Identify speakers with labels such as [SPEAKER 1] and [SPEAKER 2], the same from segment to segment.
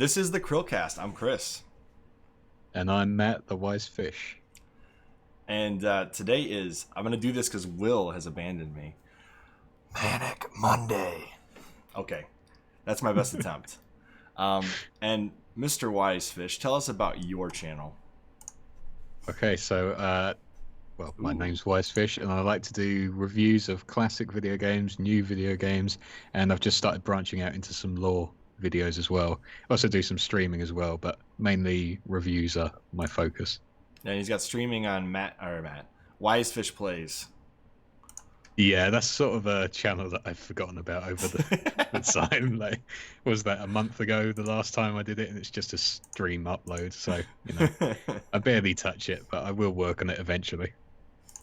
[SPEAKER 1] This is the CHRILLCAST. I'm Chris.
[SPEAKER 2] And I'm Matt, the wise fish.
[SPEAKER 1] And today is, I'm going to do this because Will has abandoned me. Manic Monday. Okay, that's my best attempt. And Mr. Wisefish, tell us about your channel.
[SPEAKER 2] Okay, so, my name's Wisefish, and I like to do reviews of classic video games, new video games, and I've just started branching out into some lore videos as well. I also do some streaming as well, but mainly reviews are my focus.
[SPEAKER 1] And he's got streaming on Wisefish Plays.
[SPEAKER 2] Yeah, that's sort of a channel that I've forgotten about over the time. Like, was that a month ago the last time I did it, and it's just a stream upload, so I barely touch it, but I will work on it eventually.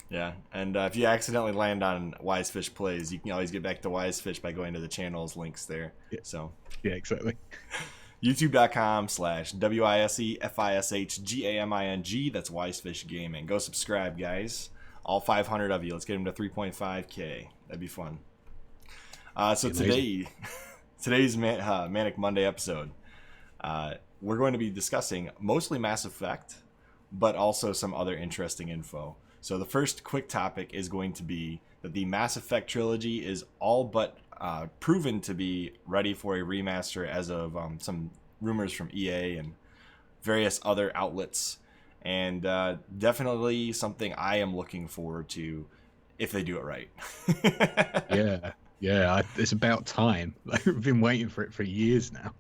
[SPEAKER 1] Yeah, and if you accidentally land on Wisefish Plays, you can always get back to Wisefish by going to the channel's links there.
[SPEAKER 2] Yeah.
[SPEAKER 1] So
[SPEAKER 2] yeah, exactly.
[SPEAKER 1] youtube.com/WISEFISHGAMING. That's Wisefish Gaming. Go subscribe, guys. All 500 of you. Let's get him to 3.5K. That'd be fun. So today's Manic Monday episode, we're going to be discussing mostly Mass Effect, but also some other interesting info. So the first quick topic is going to be that the Mass Effect trilogy is all but proven to be ready for a remaster as of some rumors from EA and various other outlets. And definitely something I am looking forward to if they do it right.
[SPEAKER 2] It's about time. Like, we've been waiting for it for years now.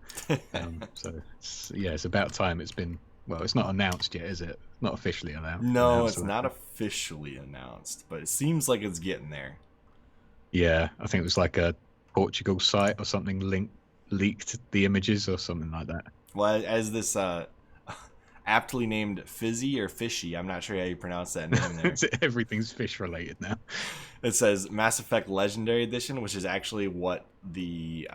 [SPEAKER 2] It's about time. It's been, well, it's not announced yet, is it? Not officially announced.
[SPEAKER 1] No, it's not officially announced, but it seems like it's getting there.
[SPEAKER 2] Yeah, I think it was like a Portugal site or something leaked the images or something like that.
[SPEAKER 1] Well, as this aptly named Fizzy or Fishy, I'm not sure how you pronounce that name there.
[SPEAKER 2] Everything's fish related now.
[SPEAKER 1] It says Mass Effect Legendary Edition, which is actually what the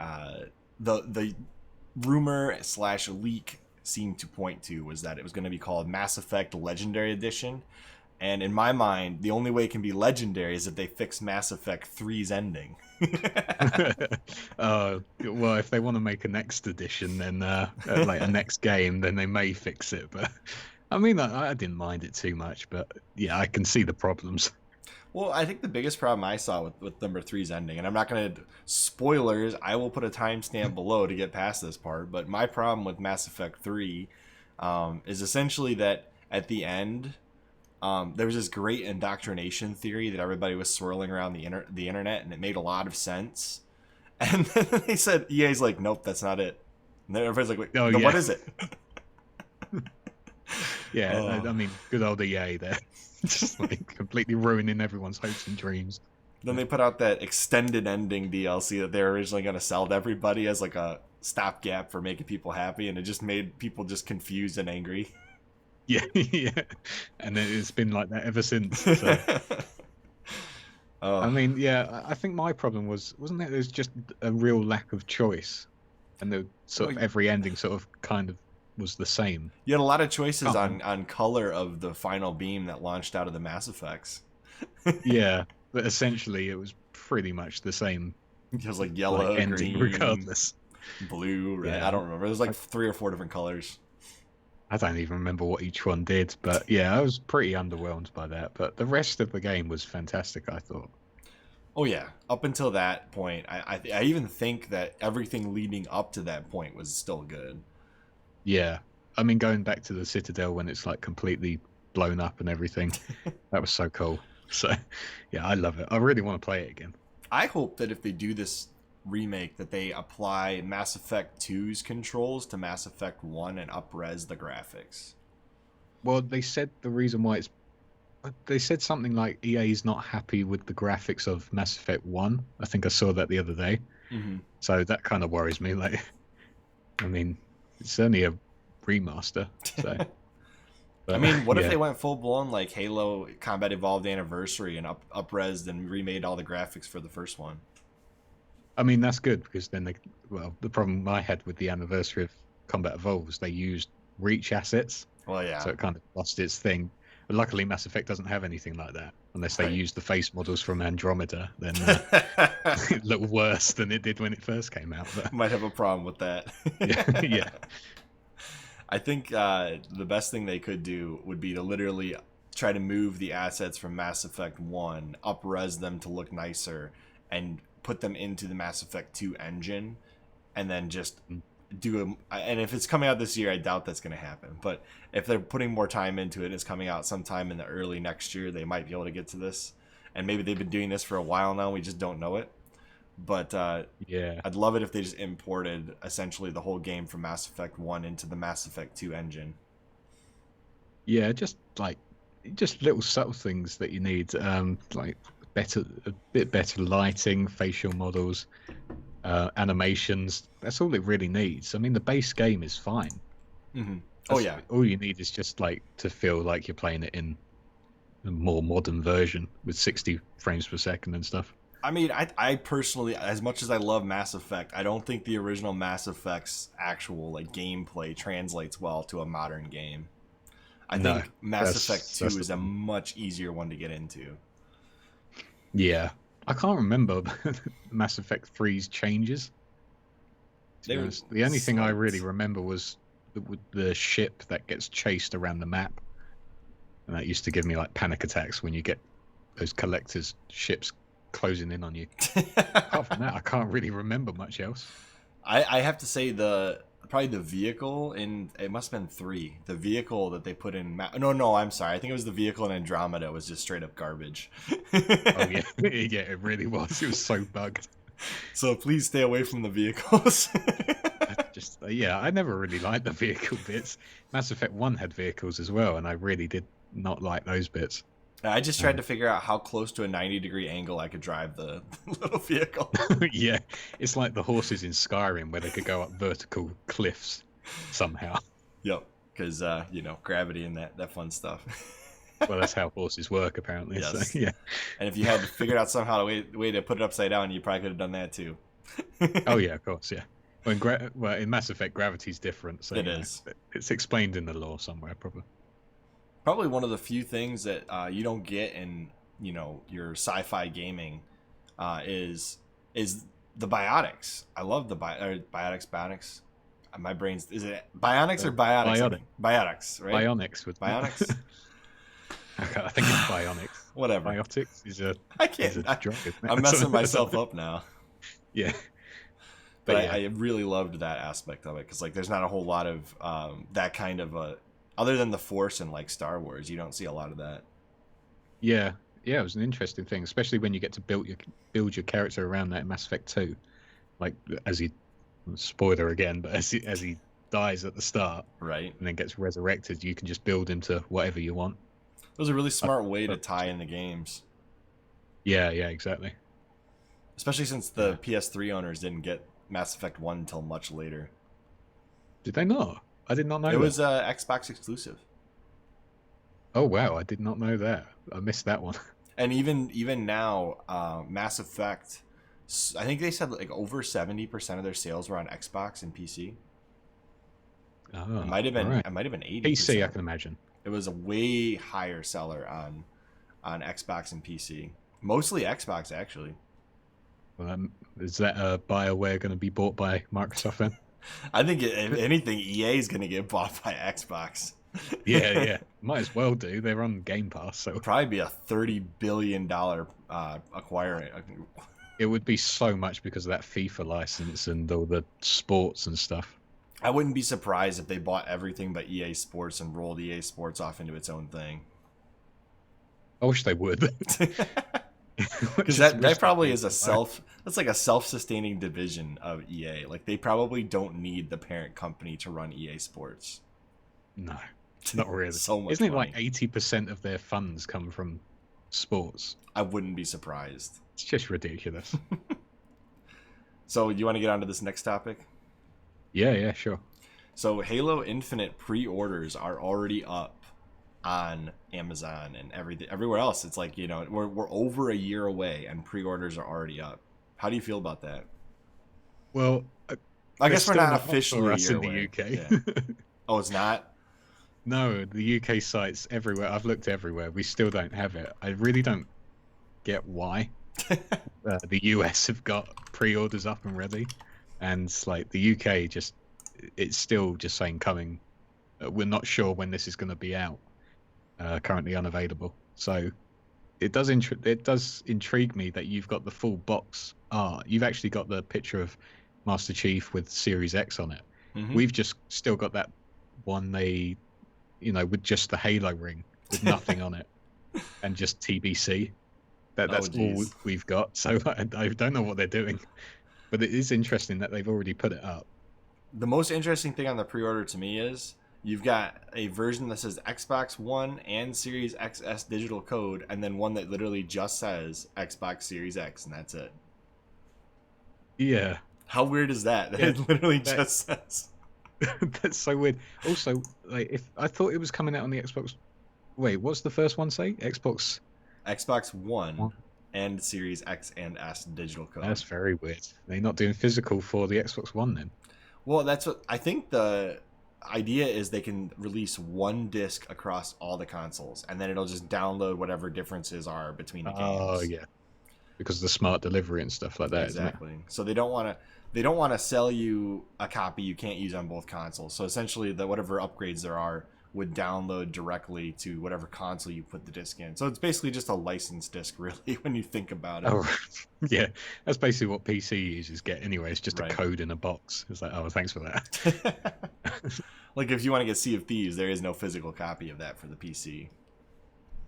[SPEAKER 1] rumor / leak seemed to point to, was that it was going to be called Mass Effect Legendary Edition. And in my mind, the only way it can be legendary is if they fix Mass Effect 3's ending.
[SPEAKER 2] Well, if they want to make a next edition, then like a next game, then they may fix it. But I mean, I didn't mind it too much. But yeah, I can see the problems.
[SPEAKER 1] Well, I think the biggest problem I saw with number 3's ending, and I'm not going to spoilers, I will put a timestamp below to get past this part, but my problem with Mass Effect 3 is essentially that at the end, there was this great indoctrination theory that everybody was swirling around the internet, and it made a lot of sense. And then they said, EA's like, nope, that's not it. And then everybody's like, wait, what is it?
[SPEAKER 2] Yeah, I mean, good old EA there. Just like completely ruining everyone's hopes and dreams.
[SPEAKER 1] Then they put out that extended ending DLC that they were originally going to sell to everybody as like a stopgap for making people happy, and it just made people just confused and angry.
[SPEAKER 2] Yeah, and it's been like that ever since. So. I mean, yeah, I think my problem wasn't that there's just a real lack of choice, and the sort of every ending sort of kind of was the same.
[SPEAKER 1] You had a lot of choices on color of the final beam that launched out of the Mass Effects.
[SPEAKER 2] Yeah, but essentially it was pretty much the same.
[SPEAKER 1] It was like yellow,
[SPEAKER 2] ending,
[SPEAKER 1] green,
[SPEAKER 2] regardless.
[SPEAKER 1] Blue, red. Yeah. I don't remember. There's like 3 or 4 different colors.
[SPEAKER 2] I don't even remember what each one did, but yeah, I was pretty underwhelmed by that. But the rest of the game was fantastic, I thought.
[SPEAKER 1] Oh yeah, up until that point, I even think that everything leading up to that point was still good.
[SPEAKER 2] Yeah, I mean, going back to the Citadel when it's like completely blown up and everything, that was so cool. So yeah, I love it. I really want to play it again.
[SPEAKER 1] I hope that if they do this remake, that they apply Mass Effect 2's controls to Mass Effect 1 and up-res the graphics.
[SPEAKER 2] Well, they said the reason why they said something like EA's not happy with the graphics of Mass Effect 1. I think I saw that the other day. Mm-hmm. So that kind of worries me. Like, I mean, it's only a remaster, so.
[SPEAKER 1] But, I mean, what if they went full-blown like Halo Combat Evolved Anniversary and up-resed and remade all the graphics for the first one?
[SPEAKER 2] I mean, that's good, because then the problem I had with the anniversary of Combat Evolved was they used Reach assets.
[SPEAKER 1] Well, yeah.
[SPEAKER 2] So it kind of lost its thing. But luckily, Mass Effect doesn't have anything like that, unless they
[SPEAKER 1] Right.
[SPEAKER 2] use the face models from Andromeda. Then it looked worse than it did when it first came out. But
[SPEAKER 1] Might have a problem with that.
[SPEAKER 2] yeah, yeah,
[SPEAKER 1] I think the best thing they could do would be to literally try to move the assets from Mass Effect 1, up-res them to look nicer, and put them into the Mass Effect 2 engine, and then just do a... And if it's coming out this year, I doubt that's going to happen. But if they're putting more time into it, it's coming out sometime in the early next year, they might be able to get to this. And maybe they've been doing this for a while now, we just don't know it. But
[SPEAKER 2] yeah.
[SPEAKER 1] I'd love it if they just imported essentially the whole game from Mass Effect 1 into the Mass Effect 2 engine.
[SPEAKER 2] Yeah, just little subtle things that you need, like a bit better lighting, facial models, animations. That's all it really needs. I mean, the base game is fine.
[SPEAKER 1] Mm-hmm. Oh yeah.
[SPEAKER 2] All you need is just like to feel like you're playing it in a more modern version with 60 frames per second and stuff.
[SPEAKER 1] I mean, I personally, as much as I love Mass Effect, I don't think the original Mass Effect's actual like gameplay translates well to a modern game. I think Mass Effect 2 is a much easier one to get into.
[SPEAKER 2] Yeah. I can't remember Mass Effect 3's changes. The only thing I really remember was the ship that gets chased around the map. And that used to give me like panic attacks when you get those collectors' ships closing in on you. Apart from that, I can't really remember much else.
[SPEAKER 1] I have to say probably the vehicle in, it must have been 3. The vehicle that they put in, no, I'm sorry. I think it was the vehicle in Andromeda was just straight up garbage.
[SPEAKER 2] Oh yeah, yeah, it really was. It was so bugged.
[SPEAKER 1] So please stay away from the vehicles.
[SPEAKER 2] Yeah, I never really liked the vehicle bits. Mass Effect 1 had vehicles as well, and I really did not like those bits.
[SPEAKER 1] I just tried to figure out how close to a 90-degree angle I could drive the little vehicle.
[SPEAKER 2] Yeah, it's like the horses in Skyrim where they could go up vertical cliffs somehow.
[SPEAKER 1] Yep, because, gravity and that fun stuff.
[SPEAKER 2] Well, that's how horses work, apparently.
[SPEAKER 1] Yes.
[SPEAKER 2] So, yeah.
[SPEAKER 1] And if you had figured out somehow a way to put it upside down, you probably could have done that too.
[SPEAKER 2] Oh, yeah, of course, yeah. Well, in Mass Effect, gravity's different. So
[SPEAKER 1] it is.
[SPEAKER 2] It's explained in the lore somewhere, probably.
[SPEAKER 1] Probably one of the few things that you don't get in, your sci-fi gaming is the biotics. I love the biotics. My brain's, is it bionics or biotics? Biotics, right?
[SPEAKER 2] Bionics with
[SPEAKER 1] Bionics.
[SPEAKER 2] I think it's bionics.
[SPEAKER 1] Whatever.
[SPEAKER 2] Biotics is a.
[SPEAKER 1] I can't. I'm messing myself up now.
[SPEAKER 2] Yeah.
[SPEAKER 1] But yeah. I really loved that aspect of it because there's not a whole lot of that kind of other than the Force and like Star Wars, you don't see a lot of that.
[SPEAKER 2] Yeah, it was an interesting thing, especially when you get to build your character around that in Mass Effect 2. Like as he, spoiler again, but as he dies at the start,
[SPEAKER 1] right,
[SPEAKER 2] and then gets resurrected, you can just build him to whatever you want.
[SPEAKER 1] It was a really smart way to tie in the games.
[SPEAKER 2] Yeah, exactly.
[SPEAKER 1] Especially since the PS3 owners didn't get Mass Effect 1 until much later.
[SPEAKER 2] Did they not? I did not know.
[SPEAKER 1] It was Xbox exclusive.
[SPEAKER 2] Oh wow, I did not know that. I missed that one.
[SPEAKER 1] And even now, Mass Effect, I think they said like over 70% of their sales were on Xbox and PC.
[SPEAKER 2] Oh,
[SPEAKER 1] it might have been.
[SPEAKER 2] Right.
[SPEAKER 1] It might have been 80%.
[SPEAKER 2] PC, I can imagine.
[SPEAKER 1] It was a way higher seller on Xbox and PC. Mostly Xbox, actually.
[SPEAKER 2] Well, is that BioWare going to be bought by Microsoft then?
[SPEAKER 1] I think if anything, EA is going to get bought by Xbox.
[SPEAKER 2] Yeah. Might as well do. They're on Game Pass, so
[SPEAKER 1] it'll probably be a $30 billion acquiring.
[SPEAKER 2] It would be so much because of that FIFA license and all the sports and stuff.
[SPEAKER 1] I wouldn't be surprised if they bought everything but EA Sports and rolled EA Sports off into its own thing.
[SPEAKER 2] I wish they would.
[SPEAKER 1] Because that probably is that's like a self-sustaining division of EA. Like they probably don't need the parent company to run EA Sports.
[SPEAKER 2] No, not really.
[SPEAKER 1] So much
[SPEAKER 2] Isn't it
[SPEAKER 1] money.
[SPEAKER 2] like 80% of their funds come from sports?
[SPEAKER 1] I wouldn't be surprised.
[SPEAKER 2] It's just ridiculous.
[SPEAKER 1] So you want to get on to this next topic?
[SPEAKER 2] Yeah, sure.
[SPEAKER 1] So Halo Infinite pre-orders are already up on Amazon and everywhere else. It's like, we're over a year away and pre-orders are already up. How do you feel about that?
[SPEAKER 2] Well,
[SPEAKER 1] I guess we're not officially
[SPEAKER 2] for
[SPEAKER 1] a
[SPEAKER 2] us
[SPEAKER 1] year
[SPEAKER 2] in the
[SPEAKER 1] away.
[SPEAKER 2] UK.
[SPEAKER 1] Yeah. Oh, it's not?
[SPEAKER 2] No, the UK sites everywhere. I've looked everywhere. We still don't have it. I really don't get why. The US have got pre-orders up and ready, and like the UK just it's still just saying coming. We're not sure when this is going to be out. Currently unavailable. So it does intrigue me that you've got the full box art. You've actually got the picture of Master Chief with Series X on it. We've just still got that one with just the Halo ring with nothing on it and just TBC. That's all we've got. So I don't know what they're doing, but it is interesting that they've already put it up.
[SPEAKER 1] The most interesting thing on the pre-order to me is you've got a version that says Xbox One and Series XS digital code, and then one that literally just says Xbox Series X, and that's it.
[SPEAKER 2] Yeah.
[SPEAKER 1] How weird is that? It literally just says.
[SPEAKER 2] That's so weird. Also, like, if I thought it was coming out on the Xbox. Wait, what's the first one say? Xbox
[SPEAKER 1] One and Series X and S digital code.
[SPEAKER 2] That's very weird. They're not doing physical for the Xbox One then.
[SPEAKER 1] Well, that's what I think the idea is. They can release one disc across all the consoles, and then it'll just download whatever differences are between the games.
[SPEAKER 2] Oh yeah, because of the smart delivery and stuff like that.
[SPEAKER 1] Exactly. So they don't want to sell you a copy you can't use on both consoles. So essentially, whatever upgrades there are would download directly to whatever console you put the disc in. So it's basically just a licensed disc, really, when you think about it.
[SPEAKER 2] Oh, yeah. That's basically what PC users get anyway. It's just a code in a box. It's like, oh, thanks for that.
[SPEAKER 1] Like, if you want to get Sea of Thieves, there is no physical copy of that for the PC.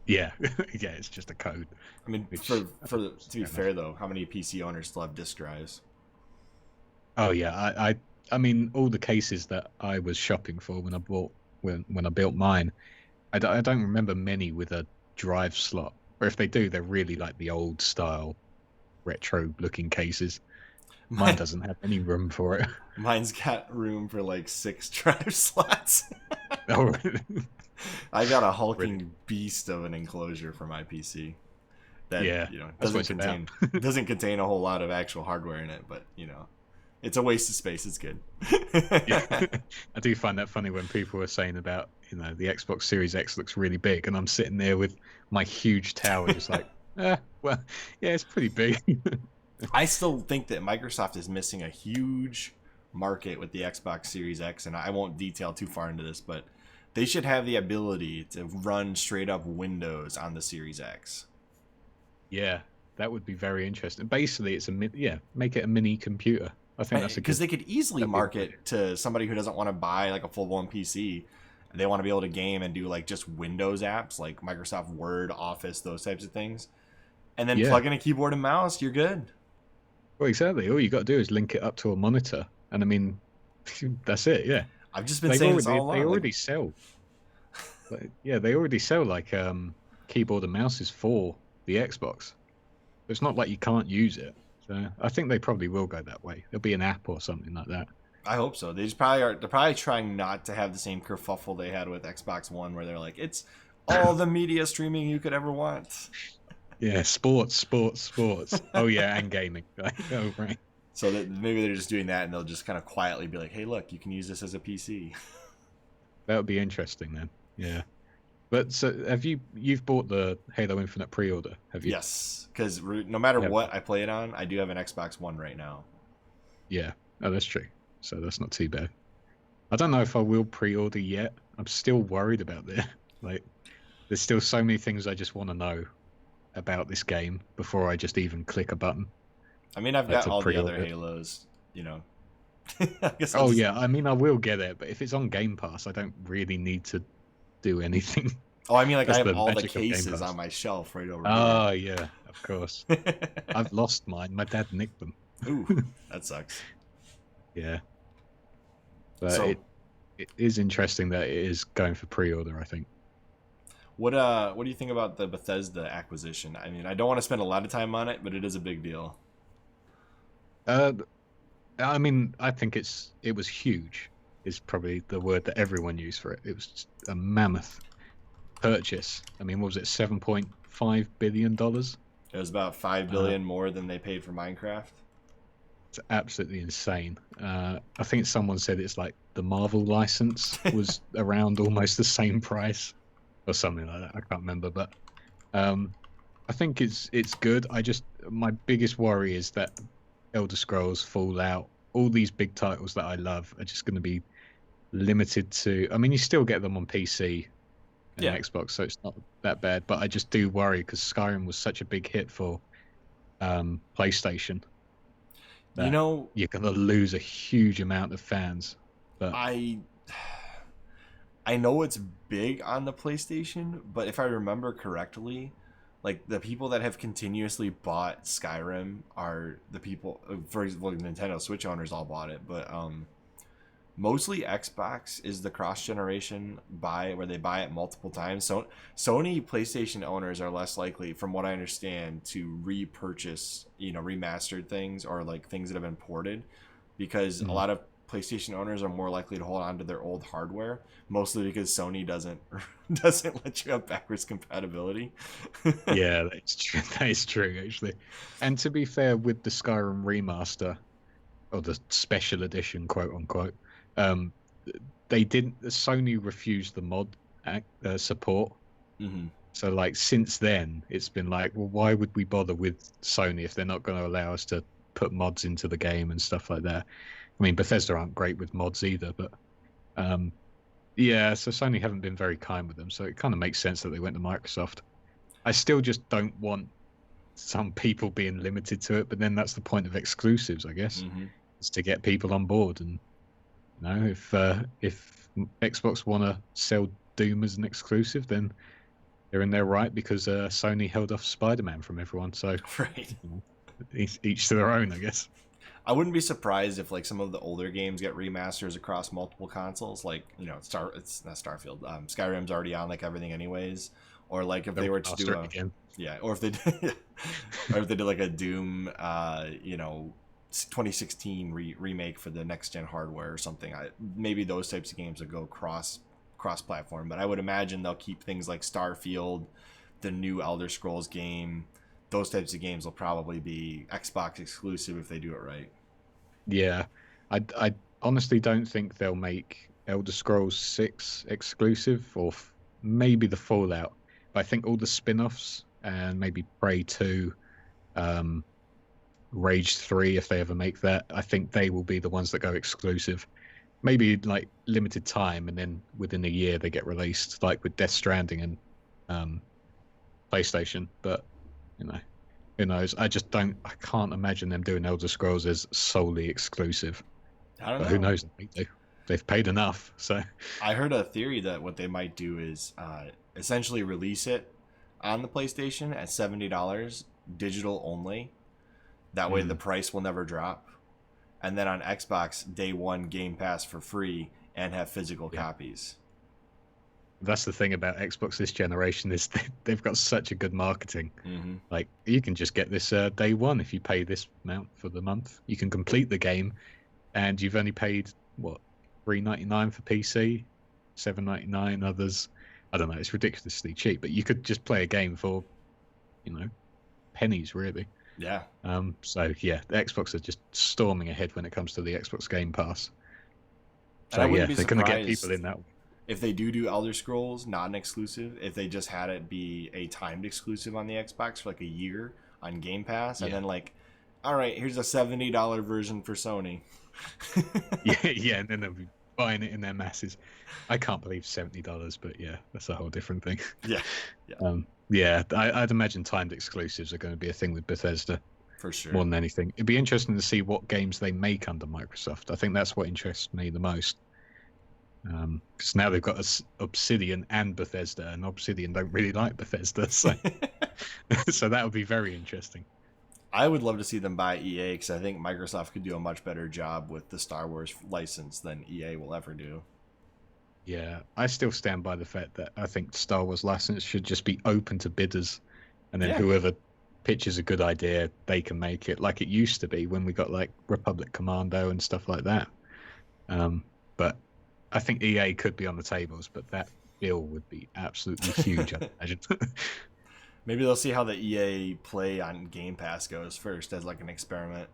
[SPEAKER 2] Yeah. Yeah, it's just a code.
[SPEAKER 1] I mean, to be fair, though, how many PC owners still have disk drives?
[SPEAKER 2] Oh, yeah. I mean, all the cases that I was shopping for when I built mine, I don't remember many with a drive slot. Or if they do, they're really like the old style, retro looking cases. Mine doesn't have any room for it.
[SPEAKER 1] Mine's got room for like 6 drive slots.
[SPEAKER 2] Oh,
[SPEAKER 1] I got a hulking beast of an enclosure for my PC. That doesn't contain a whole lot of actual hardware in it, but it's a waste of space. It's good.
[SPEAKER 2] Yeah. I do find that funny when people are saying about, the Xbox Series X looks really big, and I'm sitting there with my huge tower, just like, well, yeah, it's pretty big.
[SPEAKER 1] I still think that Microsoft is missing a huge market with the Xbox Series X, and I won't detail too far into this, but they should have the ability to run straight up Windows on the Series X.
[SPEAKER 2] Yeah, that would be very interesting. Basically, it's make it a mini computer. I think that's
[SPEAKER 1] because they could easily market to somebody who doesn't want to buy like a full-blown PC. They want to be able to game and do like just Windows apps like Microsoft Word, Office, those types of things, and then plug in a keyboard and mouse. You're good.
[SPEAKER 2] Well, exactly. All you got to do is link it up to a monitor, and I mean, that's it. Yeah.
[SPEAKER 1] I've just been saying this all along.
[SPEAKER 2] They already sell. They already sell like keyboard and mouses for the Xbox. It's not like you can't use it. So I think they probably will go that way. There'll be an app or something like that.
[SPEAKER 1] I hope so. They're probably trying not to have the same kerfuffle they had with Xbox One, where they're like, it's all the media streaming you could ever want.
[SPEAKER 2] Yeah, sports. Oh yeah, and gaming. Oh right.
[SPEAKER 1] So that maybe they're just doing that, and they'll just kind of quietly be like, "Hey, look, you can use this as a PC."
[SPEAKER 2] That would be interesting then. Yeah. But so you've bought the Halo Infinite pre-order, have you?
[SPEAKER 1] Yes, because no matter what I play it on, I do have an Xbox One right now.
[SPEAKER 2] Yeah. Oh, that's true. So that's not too bad. I don't know if I will pre-order yet. I'm still worried about that. Like, there's still so many things I just want to know about this game before I just even click a button.
[SPEAKER 1] I mean, I've got all the other Halos, I guess
[SPEAKER 2] I mean, I will get it, but if it's on Game Pass, I don't really need to do anything.
[SPEAKER 1] Oh, I mean, like, I have all the cases on my shelf right over here.
[SPEAKER 2] Oh, yeah, of course. I've lost mine. My dad nicked them.
[SPEAKER 1] Ooh, that sucks.
[SPEAKER 2] Yeah. But it is interesting that it is going for pre-order, I think.
[SPEAKER 1] What do you think about the Bethesda acquisition? I mean, I don't want to spend a lot of time on it, but it is a big deal.
[SPEAKER 2] I mean, I think it was huge. Is probably the word that everyone used for it. It was just a mammoth purchase. I mean, what was it, $7.5 billion? It
[SPEAKER 1] was about $5 billion more than they paid for Minecraft.
[SPEAKER 2] It's absolutely insane. I think someone said it's like the Marvel license was around almost the same price or something like that. I can't remember, but I think it's good. My biggest worry is that Elder Scrolls, Fallout, all these big titles that I love are just going to be limited to. I mean, you still get them on PC and
[SPEAKER 1] Yeah.
[SPEAKER 2] Xbox, so it's not that bad. But I just do worry because Skyrim was such a big hit for PlayStation
[SPEAKER 1] You
[SPEAKER 2] that
[SPEAKER 1] know,
[SPEAKER 2] you're going to lose a huge amount of fans. But
[SPEAKER 1] I know it's big on the PlayStation, but if I remember correctly, like the people that have continuously bought Skyrim are the people, for example, Nintendo Switch owners all bought it, but mostly Xbox is the cross generation buy where they buy it multiple times. So Sony PlayStation owners are less likely, from what I understand, to repurchase, remastered things or like things that have been ported, because a lot of PlayStation owners are more likely to hold on to their old hardware, mostly because Sony doesn't let you have backwards compatibility.
[SPEAKER 2] yeah, that's true. That is true, actually. And to be fair, with the Skyrim remaster or the special edition, quote unquote, um, they didn't. Sony refused the mod support.
[SPEAKER 1] Mm-hmm.
[SPEAKER 2] So, like, since then, it's been like, well, why would we bother with Sony if they're not going to allow us to put mods into the game and stuff like that? I mean, Bethesda aren't great with mods either, but yeah, so Sony haven't been very kind with them, so it kind of makes sense that they went to Microsoft. I still just don't want some people being limited to it, but then that's the point of exclusives, I guess, is to get people on board. And if Xbox want to sell Doom as an exclusive, then they're in their right because Sony held off Spider-Man from everyone. So
[SPEAKER 1] Right.
[SPEAKER 2] Each to their own, I guess.
[SPEAKER 1] I wouldn't be surprised if like some of the older games get remasters across multiple consoles. Like it's not Starfield. Skyrim's already on like everything anyways. Or like if they were to do or if they did like a Doom 2016 remake for the next gen hardware or something. Maybe those types of games would go cross platform. But I would imagine they'll keep things like Starfield, the new Elder Scrolls game. Those types of games will probably be Xbox exclusive if they do it right.
[SPEAKER 2] Yeah, I honestly don't think they'll make Elder Scrolls 6 exclusive, or maybe the Fallout. But I think all the spin-offs and maybe Prey 2, Rage 3, if they ever make that, I think they will be the ones that go exclusive. Maybe like limited time, and then within a year they get released, like with Death Stranding and PlayStation. But who knows? I can't imagine them doing Elder Scrolls as solely exclusive.
[SPEAKER 1] I don't know.
[SPEAKER 2] Who knows? They've paid enough. So
[SPEAKER 1] I heard a theory that what they might do is essentially release it on the PlayStation at $70, digital only. That way the price will never drop. And then on Xbox, day one Game Pass for free and have physical copies.
[SPEAKER 2] That's the thing about Xbox this generation, is they've got such a good marketing. Like, you can just get this day one if you pay this amount for the month. You can complete the game, and you've only paid what, $3.99 for PC, $7.99 others. I don't know. It's ridiculously cheap, but you could just play a game for, pennies really.
[SPEAKER 1] Yeah.
[SPEAKER 2] So yeah, the Xbox are just storming ahead when it comes to the Xbox Game Pass. So
[SPEAKER 1] yeah,
[SPEAKER 2] they're going to get people in that.
[SPEAKER 1] If they do Elder Scrolls, not an exclusive, if they just had it be a timed exclusive on the Xbox for like a year on Game Pass, and then like, all right, here's a $70 version for Sony.
[SPEAKER 2] yeah, and then they'll be buying it in their masses. I can't believe $70, but yeah, that's a whole different thing.
[SPEAKER 1] Yeah.
[SPEAKER 2] I'd imagine timed exclusives are going to be a thing with Bethesda.
[SPEAKER 1] For sure.
[SPEAKER 2] More than anything. It'd be interesting to see what games they make under Microsoft. I think that's what interests me the most. Because now they've got Obsidian and Bethesda, and Obsidian don't really like Bethesda, so so that would be very interesting.
[SPEAKER 1] I would love to see them buy EA, because I think Microsoft could do a much better job with the Star Wars license than EA will ever do.
[SPEAKER 2] Yeah, I still stand by the fact that I think Star Wars license should just be open to bidders, and then whoever pitches a good idea, they can make it, like it used to be when we got like Republic Commando and stuff like that. But I think EA could be on the tables, but that bill would be absolutely huge, I imagine.
[SPEAKER 1] Maybe they'll see how the EA play on Game Pass goes first as like an experiment.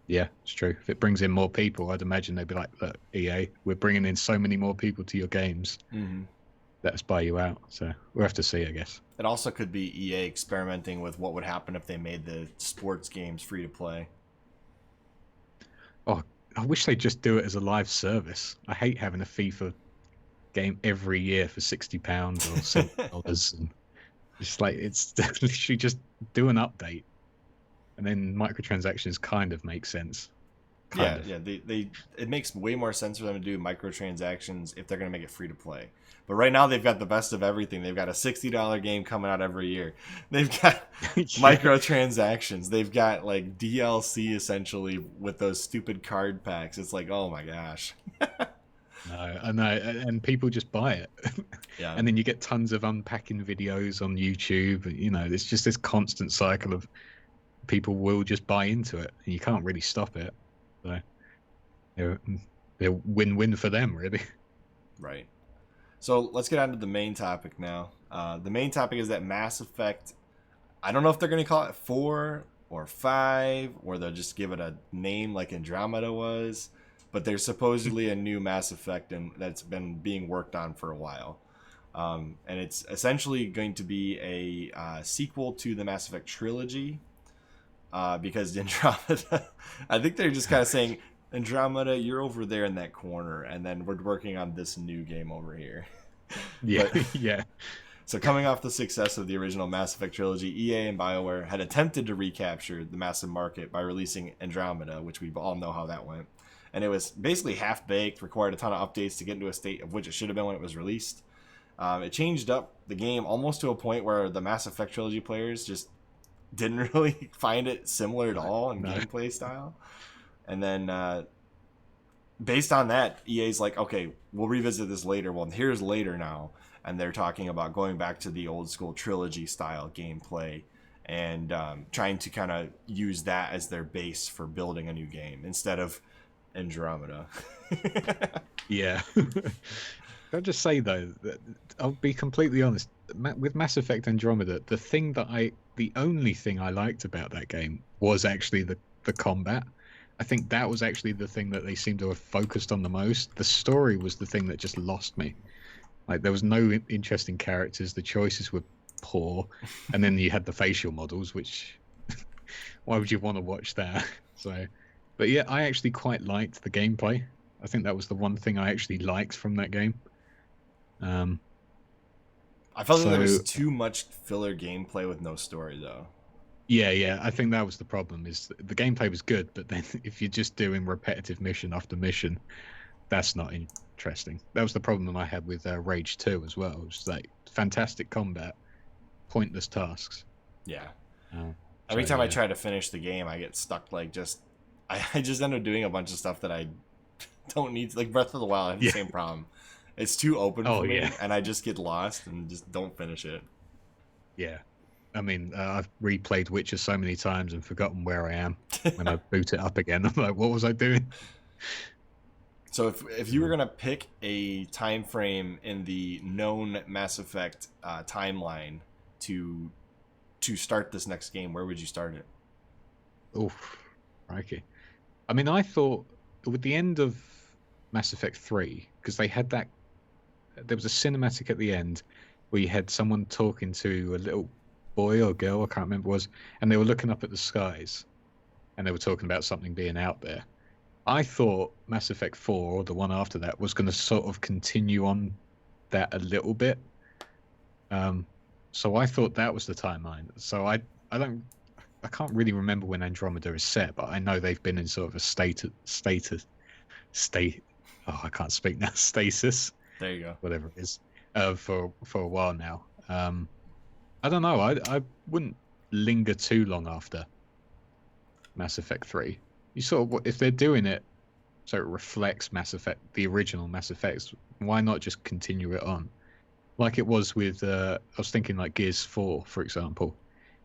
[SPEAKER 2] Yeah, it's true. If it brings in more people, I'd imagine they'd be like, "Look, EA, we're bringing in so many more people to your games.
[SPEAKER 1] Mm-hmm.
[SPEAKER 2] Let us buy you out." So we'll have to see, I guess.
[SPEAKER 1] It also could be EA experimenting with what would happen if they made the sports games free to play.
[SPEAKER 2] Oh, I wish they'd just do it as a live service. I hate having a FIFA game every year for £60 or $70, and it's like it's literally just do an update, and then microtransactions kind of make sense. Kind
[SPEAKER 1] Yeah,
[SPEAKER 2] of.
[SPEAKER 1] yeah. They it makes way more sense for them to do microtransactions if they're gonna make it free to play. But right now they've got the best of everything. They've got a $60 game coming out every year. They've got
[SPEAKER 2] Yeah.
[SPEAKER 1] microtransactions. They've got like DLC essentially with those stupid card packs. It's like, oh my gosh.
[SPEAKER 2] No, I know, and people just buy it,
[SPEAKER 1] Yeah.
[SPEAKER 2] and then you get tons of unpacking videos on YouTube. You know, it's just this constant cycle of people will just buy into it, and you can't really stop it. So they're, they're win-win for them, really.
[SPEAKER 1] Right. So let's get on to the main topic now. The main topic is that Mass Effect. I don't know if they're going to call it 4 or 5, or they'll just give it a name like Andromeda was. But there's supposedly a new Mass Effect that's been being worked on for a while. And it's essentially going to be a sequel to the Mass Effect trilogy. Because Andromeda, I think they're just kind of saying, Andromeda, you're over there in that corner, and then we're working on this new game over here.
[SPEAKER 2] Yeah,
[SPEAKER 1] But
[SPEAKER 2] yeah,
[SPEAKER 1] so coming off the success of the original Mass Effect trilogy, EA and BioWare had attempted to recapture the massive market by releasing Andromeda, which we all know how that went. And it was basically half-baked, required a ton of updates to get into a state of which it should have been when it was released. It changed up the game almost to a point where the Mass Effect trilogy players just didn't really find it similar at all in
[SPEAKER 2] no,
[SPEAKER 1] gameplay style. And then based on that, EA's like, okay, we'll revisit this later. Well, here's later now. And they're talking about going back to the old school trilogy style gameplay and trying to kind of use that as their base for building a new game instead of Andromeda.
[SPEAKER 2] yeah. I'll just say though that I'll be completely honest. With Mass Effect Andromeda, the only thing I liked about that game was actually the combat. I think that was actually the thing that they seemed to have focused on the most. The story was the thing that just lost me. Like there was no interesting characters. The choices were poor, and then you had the facial models, which why would you want to watch that? So, but yeah, I actually quite liked the gameplay. I think that was the one thing I actually liked from that game.
[SPEAKER 1] I felt like there was
[SPEAKER 2] So
[SPEAKER 1] too much filler gameplay with no story, though.
[SPEAKER 2] yeah, I think that was the problem. Is the gameplay was good, but then if you're just doing repetitive mission after mission, that's not interesting. That was the problem I had with Rage 2 as well. It was like fantastic combat, pointless tasks.
[SPEAKER 1] Yeah.
[SPEAKER 2] Uh,
[SPEAKER 1] Every
[SPEAKER 2] so
[SPEAKER 1] time I
[SPEAKER 2] yeah,
[SPEAKER 1] try to finish the game, I get stuck. Like I just end up doing a bunch of stuff that I don't need. Like Breath of the Wild, I have the
[SPEAKER 2] yeah,
[SPEAKER 1] same problem. It's too open
[SPEAKER 2] oh
[SPEAKER 1] for me,
[SPEAKER 2] yeah,
[SPEAKER 1] and I just get lost and just don't finish it.
[SPEAKER 2] yeah. I mean, I've replayed Witcher so many times and forgotten where I am when I boot it up again. I'm like, what was I doing?
[SPEAKER 1] So if you were gonna pick a time frame in the known Mass Effect timeline to start this next game, where would you start it?
[SPEAKER 2] Oof, crikey. I mean, I thought with the end of Mass Effect 3, because they had that, there was a cinematic at the end where you had someone talking to a little boy or girl, I can't remember what it was, and they were looking up at the skies and they were talking about something being out there. I thought Mass Effect 4, or the one after that, was going to sort of continue on that a little bit. So I thought that was the timeline. So I don't I can't really remember when Andromeda is set, but I know they've been in sort of a state. Oh, I can't speak now. Stasis,
[SPEAKER 1] There you go.
[SPEAKER 2] whatever it is, for a while now. I don't know. I wouldn't linger too long after Mass Effect 3. You sort of, if they're doing it so it reflects Mass Effect, the original Mass Effects, why not just continue it on? Like it was with, I was thinking like Gears 4, for example.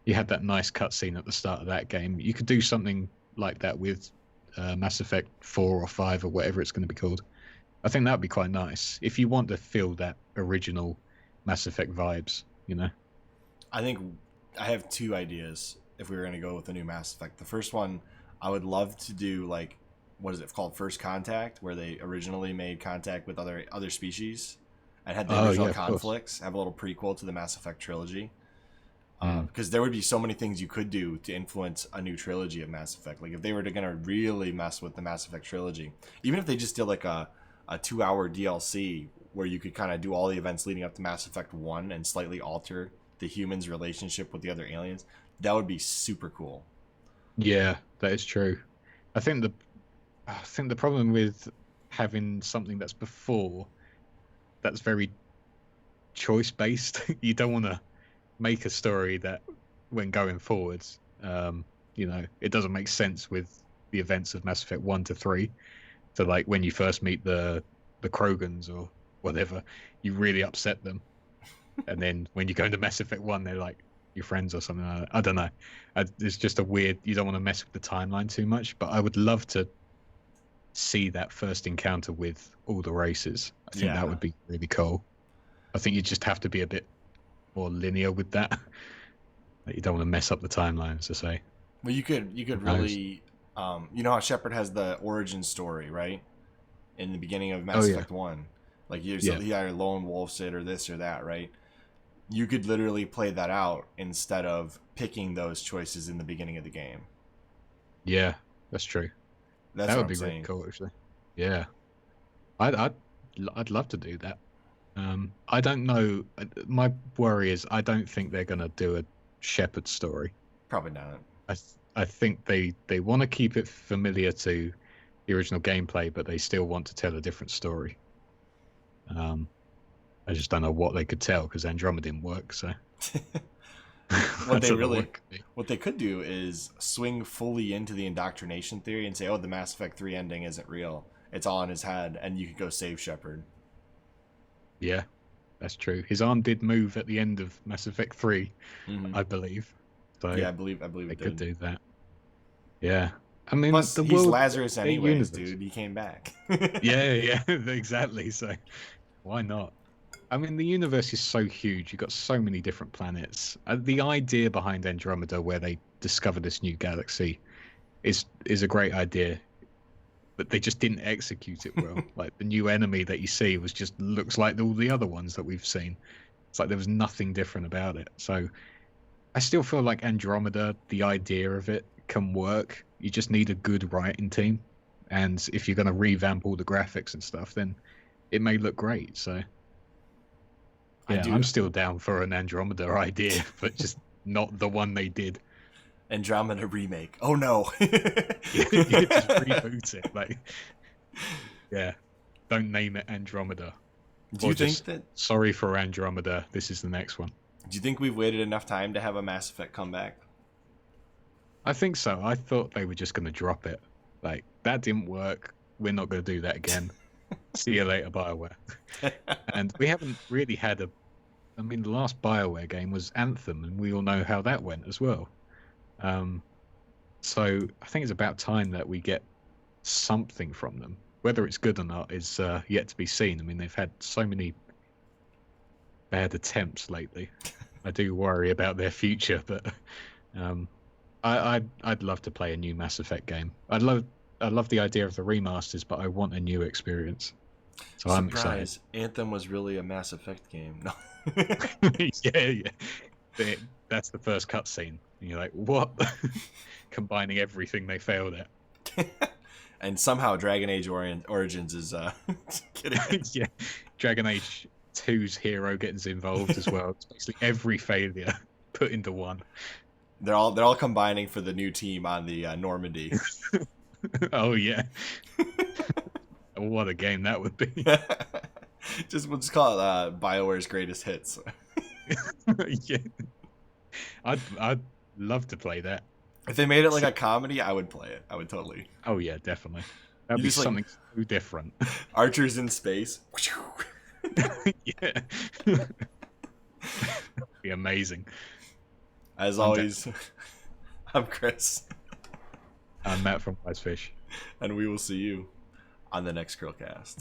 [SPEAKER 2] You had that nice cutscene at the start of that game. You could do something like that with Mass Effect 4 or 5 or whatever it's going to be called. I think that would be quite nice if you want to feel that original Mass Effect vibes, you know?
[SPEAKER 1] I think I have two ideas if we were going to go with the new Mass Effect. The first one, I would love to do like, what is it called, First Contact, where they originally made contact with other species and had the original conflicts. Have a little prequel to the Mass Effect trilogy. Because there would be so many things you could do to influence a new trilogy of Mass Effect. Like if they were gonna really mess with the Mass Effect trilogy, even if they just did like a 2-hour DLC where you could kind of do all the events leading up to Mass Effect 1 and slightly alter the humans' relationship with the other aliens, that would be super cool.
[SPEAKER 2] Yeah, that is true. I think the problem with having something that's before that's very choice based, you don't want to make a story that when going forwards, it doesn't make sense with the events of Mass Effect 1 to 3. So like when you first meet the Krogans or whatever, you really upset them. And then when you go into Mass Effect 1, they're like your friends or something like that. I don't know. It's just a weird, you don't want to mess with the timeline too much, but I would love to see that first encounter with all the races. I think that would be really cool. I think you just have to be a bit more linear with that. Like you don't want to mess up the timelines, to say.
[SPEAKER 1] Well, you could really, you know how Shepard has the origin story, right? In the beginning of Mass Effect 1. Like he either lone wolfs it or this or that, right? You could literally play that out instead of picking those choices in the beginning of the game.
[SPEAKER 2] Yeah, that's true. That would be really cool, actually. Yeah, I'd love to do that. I don't know. My worry is I don't think they're gonna do a Shepard story.
[SPEAKER 1] Probably not.
[SPEAKER 2] I think they want to keep it familiar to the original gameplay, but they still want to tell a different story. I just don't know what they could tell because Andromeda didn't work. So
[SPEAKER 1] what they could do is swing fully into the indoctrination theory and say, "Oh, the Mass Effect 3 ending isn't real. It's all in his head," and you could go save Shepard.
[SPEAKER 2] Yeah, that's true. His arm did move at the end of Mass Effect 3, I believe. So
[SPEAKER 1] yeah, I believe
[SPEAKER 2] they
[SPEAKER 1] it
[SPEAKER 2] could
[SPEAKER 1] did.
[SPEAKER 2] do that. Yeah, I mean,
[SPEAKER 1] plus he's Lazarus anyways, dude. He came back.
[SPEAKER 2] yeah, exactly. So why not? I mean, the universe is so huge. You've got so many different planets. The idea behind Andromeda, where they discover this new galaxy, is a great idea. But they just didn't execute it well. Like the new enemy that you see looks like all the other ones that we've seen. It's like there was nothing different about it. So I still feel like Andromeda, the idea of it can work. You just need a good writing team. And if you're going to revamp all the graphics and stuff, then it may look great. So yeah, I'm still down for an Andromeda idea, but just not the one they did.
[SPEAKER 1] Andromeda remake. Oh no.
[SPEAKER 2] You just reboot it. Like, yeah, don't name it Andromeda.
[SPEAKER 1] Do you think that?
[SPEAKER 2] Sorry for Andromeda. This is the next one.
[SPEAKER 1] Do you think we've waited enough time to have a Mass Effect comeback?
[SPEAKER 2] I think so. I thought they were just going to drop it. Like, that didn't work. We're not going to do that again. See you later, BioWare. And we haven't really had I mean, the last BioWare game was Anthem, and we all know how that went as well. So I think it's about time that we get something from them. Whether it's good or not is yet to be seen. I mean, they've had so many bad attempts lately. I do worry about their future, but I'd love to play a new Mass Effect game. I love the idea of the remasters, but I want a new experience. So I'm excited.
[SPEAKER 1] Anthem was really a Mass Effect game. No.
[SPEAKER 2] yeah. That's the first cutscene. And you're like, what? Combining everything they failed at.
[SPEAKER 1] And somehow Dragon Age Origins is kidding.
[SPEAKER 2] Yeah, Dragon Age 2's hero gets involved as well. It's basically every failure put into one.
[SPEAKER 1] They're all combining for the new team on the Normandy.
[SPEAKER 2] Oh yeah. What a game that would be.
[SPEAKER 1] We'll just call it BioWare's greatest hits.
[SPEAKER 2] Yeah. I'd love to play that.
[SPEAKER 1] If they made it like a comedy, I would play it. I would totally.
[SPEAKER 2] Oh yeah, definitely. That'd be something so different.
[SPEAKER 1] Archers in space.
[SPEAKER 2] Yeah. Be amazing.
[SPEAKER 1] As always, I'm Chris.
[SPEAKER 2] I'm Matt from Wisefish.
[SPEAKER 1] And we will see you on the next CHRILLCAST.